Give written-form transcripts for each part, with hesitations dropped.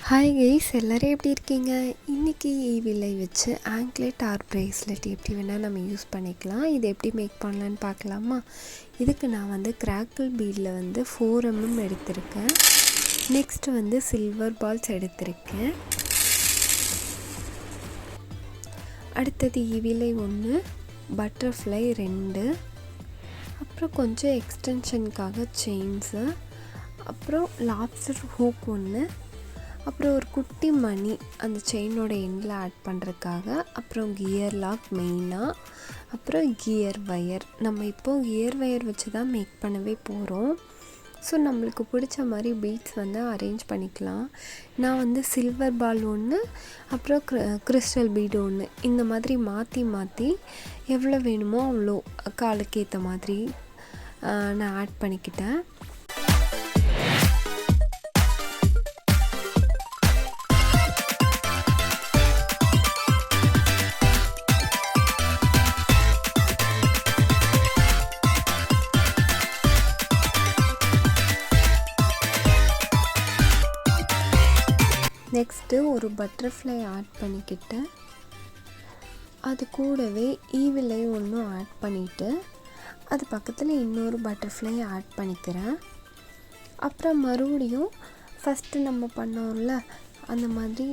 Hi guys, எல்லோரும் எப்படி இருக்கீங்க? இன்றைக்கி ஈவிலை வச்சு ஆங்க்லெட் ஆர் ப்ரேஸ்லெட் எப்படி வேணால் நம்ம யூஸ் பண்ணிக்கலாம். இது எப்படி மேக் பண்ணலான்னு பார்க்கலாமா? இதுக்கு நான் வந்து கிராக்கிள் பீடில் 4 mm எடுத்திருக்கேன். நெக்ஸ்ட்டு சில்வர் பால்ஸ் எடுத்திருக்கேன். அடுத்தது ஈவிலை 1, பட்டர்ஃப்ளை 2, அப்புறம் கொஞ்சம் எக்ஸ்டென்ஷனுக்காக செயின்ஸு, அப்புறம் லாப்ஸ்டர் ஹூக் 1, அப்புறம் ஒரு குட்டி மணி அந்த செயினோட எண்டில் ஆட் பண்ணுறதுக்காக, அப்புறம் கியர் லாக் மெயினாக, அப்புறம் கியர் வயர். நம்ம இப்போது கியர் வயர் வச்சு தான் மேக் பண்ணவே போகிறோம். ஸோ நம்மளுக்கு பிடிச்ச மாதிரி பீட்ஸ் அரேஞ்ச் பண்ணிக்கலாம். நான் சில்வர் பால் 1, அப்புறம் கிறிஸ்டல் பீடு 1, இந்த மாதிரி மாற்றி மாற்றி எவ்வளோ வேணுமோ அவ்வளோ காலுக்கு ஏற்ற மாதிரி நான் ஆட் பண்ணிக்கிட்டேன். நெக்ஸ்ட்டு ஒரு பட்டர்ஃப்ளை ஆட் பண்ணிக்கிட்டு, அது கூடவே ஈவிலை 1 ஆட் பண்ணிவிட்டு, அது பக்கத்தில் இன்னொரு பட்டர்ஃப்ளை ஆட் பண்ணிக்கிறேன். அப்புறம் மறுபடியும் ஃபஸ்ட்டு நம்ம பண்ணோம்ல அந்த மாதிரி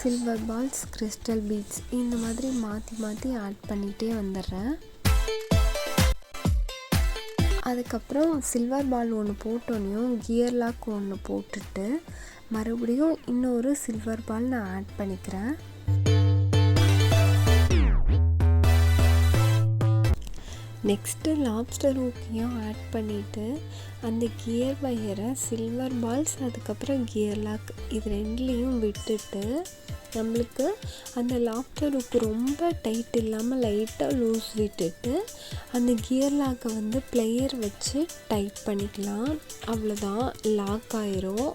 சில்வர் பால்ஸ், கிறிஸ்டல் பீட்ஸ் இந்த மாதிரி மாற்றி மாற்றி ஆட் பண்ணிகிட்டே வந்துடுறேன். அதுக்கப்புறம் சில்வர் பால் 1 போட்டோன்னையும் கியர் லாக் 1 போட்டுட்டு மறுபடியும் இன்னொரு சில்வர் பால் நான் ஆட் பண்ணிக்கிறேன். நெக்ஸ்ட்டு லாப்ஸ்டர் ஹூக்கையும் ஆட் பண்ணிவிட்டு அந்த கியர் வயரை சில்வர் பால்ஸ் அதுக்கப்புறம் கியர் லாக் இது ரெண்டுலேயும் விட்டுட்டு, நம்மளுக்கு அந்த லாப்ஸ்டர் ஹூக்கு ரொம்ப டைட் இல்லாமல் லைட்டாக லூஸ் விட்டுட்டு அந்த கியர் லாக்கை ப்ளேயர் வச்சு டைட் பண்ணிக்கலாம். அவ்வளோதான், லாக் ஆயிரும்.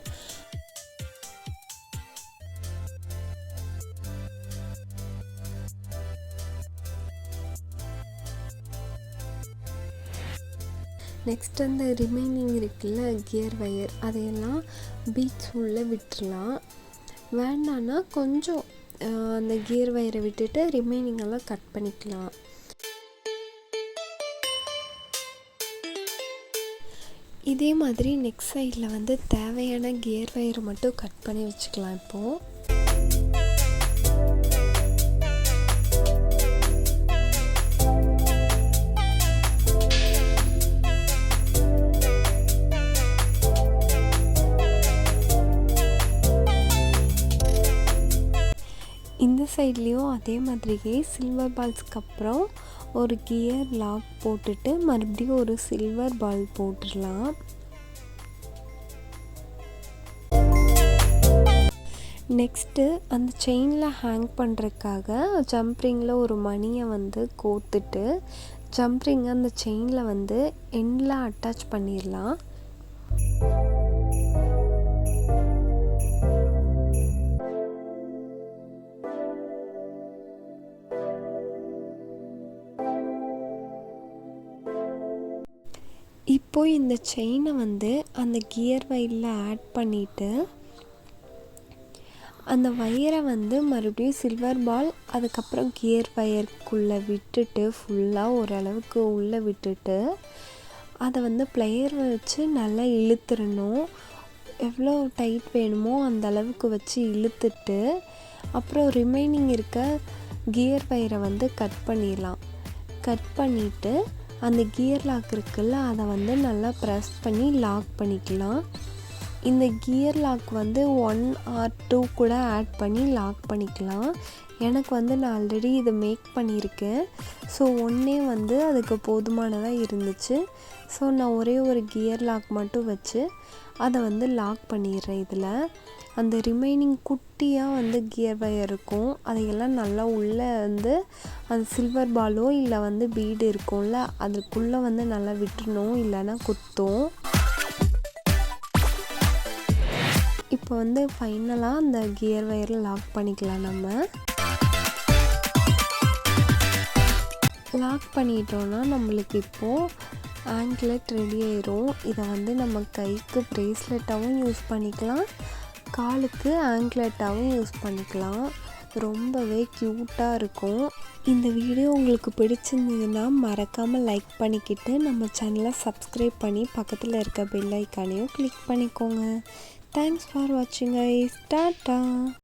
நெக்ஸ்ட் அந்த ரிமைனிங் இருக்குல்ல கியர் வயர், அதையெல்லாம் பீட்ஸ் உள்ளே விட்டுடலாம். வேண்டான்னா கொஞ்சம் அந்த கியர் வயரை விட்டுட்டு ரிமைனிங்கெல்லாம் கட் பண்ணிக்கலாம். இதே மாதிரி நெக்ஸ்ட் சைடில் தேவையான கியர் வயரை மட்டும் கட் பண்ணி வச்சுக்கலாம். இப்போது இந்த சைட்லேயும் அதே மாதிரியே சில்வர் பால்ஸ்க்கு அப்புறம் ஒரு கியர் லாக் போட்டுட்டு மறுபடியும் ஒரு சில்வர் பால் போட்டுடலாம். நெக்ஸ்ட்டு அந்த செயினில் ஹேங் பண்ணுறதுக்காக ஜம்ப்ரிங்கில் ஒரு மணியை கோர்த்துட்டு ஜம்ப்ரிங்கை அந்த செயினில் எண்டில் அட்டாச் பண்ணிடலாம். இப்போது இந்த செயினை அந்த கியர் வயரில் ஆட் பண்ணிவிட்டு அந்த வயரை மறுபடியும் சில்வர் பால் அதுக்கப்புறம் கியர் வயருக்குள்ளே விட்டுட்டு ஃபுல்லாக ஓரளவுக்கு உள்ளே விட்டுட்டு அதை ப்ளேயர் வச்சு நல்லா இழுத்துடணும். எவ்வளோ டைட் வேணுமோ அந்த அளவுக்கு வச்சு இழுத்துட்டு அப்புறம் ரிமைனிங் இருக்க கியர் வயரை கட் பண்ணிடலாம். கட் பண்ணிவிட்டு அந்த கியர் லாக் இருக்குல்ல அதை நல்லா ப்ரெஸ் பண்ணி லாக் பண்ணிக்கலாம். இந்த கியர் லாக் 1 or 2 கூட ஆட் பண்ணி லாக் பண்ணிக்கலாம். எனக்கு நான் ஆல்ரெடி இதை மேக் பண்ணியிருக்கேன். ஸோ 1 அதுக்கு போதுமானதாக இருந்துச்சு. ஸோ நான் ஒரே ஒரு கியர் லாக் மட்டும் வச்சு அதை லாக் பண்ணிடுறேன். இதில் அந்த ரிமைனிங் குட்டியாக கியர் வயர் இருக்கும், அதையெல்லாம் நல்லா உள்ளே அந்த சில்வர் பாலோ இல்லை பீடு இருக்கும்ல அதுக்குள்ளே நல்லா விட்டுறணும், இல்லைன்னா குத்தும். இப்போ ஃபைனலாக அந்த கியர் வயரில் லாக் பண்ணிக்கலாம். நம்ம லாக் பண்ணிட்டோன்னா நம்மளுக்கு இப்போது ஆங்க்லெட் ரெடி ஆயிரும். இதை நம்ம கைக்கு ப்ரேஸ்லெட்டாகவும் யூஸ் பண்ணிக்கலாம், காலுக்கு ஆங்க்லெட்டாகவும் யூஸ் பண்ணிக்கலாம். ரொம்பவே க்யூட்டாக இருக்கும். இந்த வீடியோ உங்களுக்கு பிடிச்சிருந்ததுன்னா மறக்காமல் லைக் பண்ணிக்கிட்டு நம்ம சேனலை சப்ஸ்கிரைப் பண்ணி பக்கத்தில் இருக்க பெல் ஐக்கானையும் கிளிக் பண்ணிக்கோங்க. தேங்க்ஸ் ஃபார் வாட்சிங் கைஸ். டாட்டா.